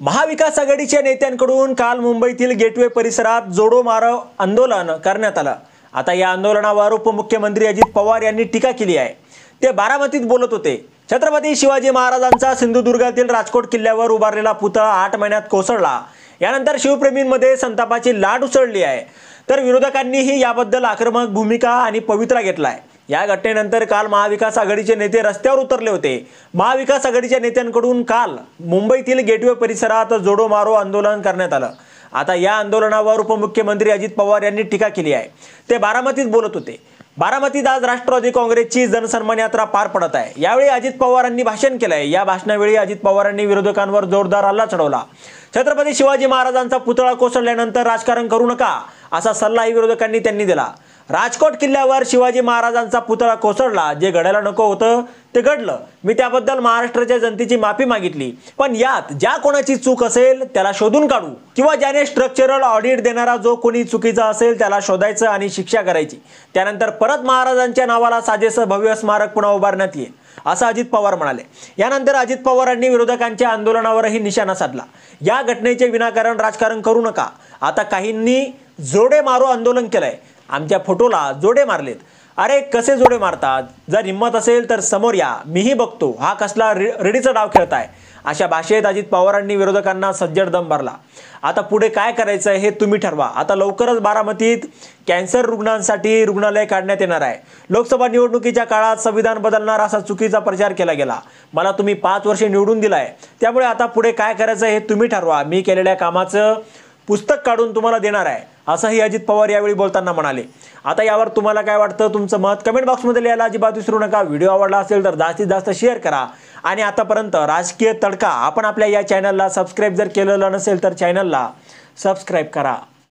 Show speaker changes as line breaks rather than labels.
महाविकास आघाडीच्या नेत्यांकडून काल मुंबईतील गेटवे परिसरात जोडो मारो आंदोलन करण्यात आलं। आता या आंदोलनावर उपमुख्यमंत्री अजित पवार यांनी टीका केली आहे। ते बारामतीत बोलत होते। छत्रपती शिवाजी महाराजांचा सिंधुदुर्गातील राजकोट किल्ल्यावर उभारलेला पुतळा 8 महिन्यात कोसळला। यानंतर शिवप्रेमींमध्ये संतापाची लाट उसळली आहे। तर विरोधकांनीही याबद्दल आक्रमक भूमिका आणि पवित्रा घेतलाय। या घटनेनंतर काल महाविकास आघाडीचे नेते रस्त्यावर उतरले होते। महाविकास आघाडीच्या नेत्यांकडून काल मुंबईतील गेटवे परिसरात जोडो मारो आंदोलन करण्यात आलं। आता या आंदोलनावर उपमुख्यमंत्री अजित पवार यांनी टीका केली आहे। ते बारामतीत बोलत होते। बारामतीत आज राष्ट्रवादी काँग्रेसची जनसन्मान यात्रा पार पडत आहे। यावेळी अजित पवारांनी भाषण केलंय। या भाषणावेळी अजित पवारांनी विरोधकांवर जोरदार हल्ला चढवला। छत्रपती शिवाजी महाराजांचा पुतळा कोसळल्यानंतर राजकारण करू नका असा सल्लाही विरोधकांनी त्यांनी दिला। राजकोट किल्ल्यावर शिवाजी महाराजांचा पुतळा कोसळला, जे घडायला नको होतं ते घडलं। मी त्याबद्दल महाराष्ट्राच्या जनतेची माफी मागितली, पण यात ज्या कोणाची चूक असेल त्याला शोधून काढू किंवा ज्याने स्ट्रक्चरल ऑडिट देणारा जो कोणी चुकीचा असेल त्याला शोधायचं आणि शिक्षा करायची। त्यानंतर परत महाराजांच्या नावाला साजेसं भव्य स्मारक पुन्हा उभारण्यात येईल असं अजित पवार म्हणाले। यानंतर अजित पवारांनी विरोधकांच्या आंदोलनावरही निशाणा साधला। या घटनेचे विनाकारण राजकारण करू नका। आता काहींनी जोडे मारो आंदोलन केलंय। आमच्या फोटोला जोडे मारलेत। अरे कसे जोडे मारतात? जर हिम्मत असेल तर समोर या, मीही बघतो हा कसला रेडीचा डाव खेळताय। अशा भाषेत अजित पवारांनी विरोधकांना सज्जड दम भरला। आता पुढे काय करायचं हे तुम्ही ठरवा। आता लवकरच बारामतीत कॅन्सर रुग्णांसाठी रुग्णालय काढण्यात येणार आहे। लोकसभा निवडणुकीच्या काळात संविधान बदलणार असा चुकीचा प्रचार केला गेला। मला तुम्ही 5 वर्षे निवडून दिलाय, त्यामुळे आता पुढे काय करायचं हे तुम्ही ठरवा। मी केलेल्या कामाचं पुस्तक काढून तुम्हाला देणार आहे असंही अजित पवार यावेळी बोलताना म्हणाले। आता यावर तुम्हाला काय वाटतं? तुमचं मत कमेंट बॉक्समध्ये लिहायला अजिबात विसरू नका। व्हिडिओ आवडला असेल तर जास्तीत जास्त शेअर करा आणि आतापर्यंत राजकीय तडका आपण आपल्या या चॅनलला सबस्क्राईब जर केलेलं नसेल तर चॅनलला सबस्क्राईब करा।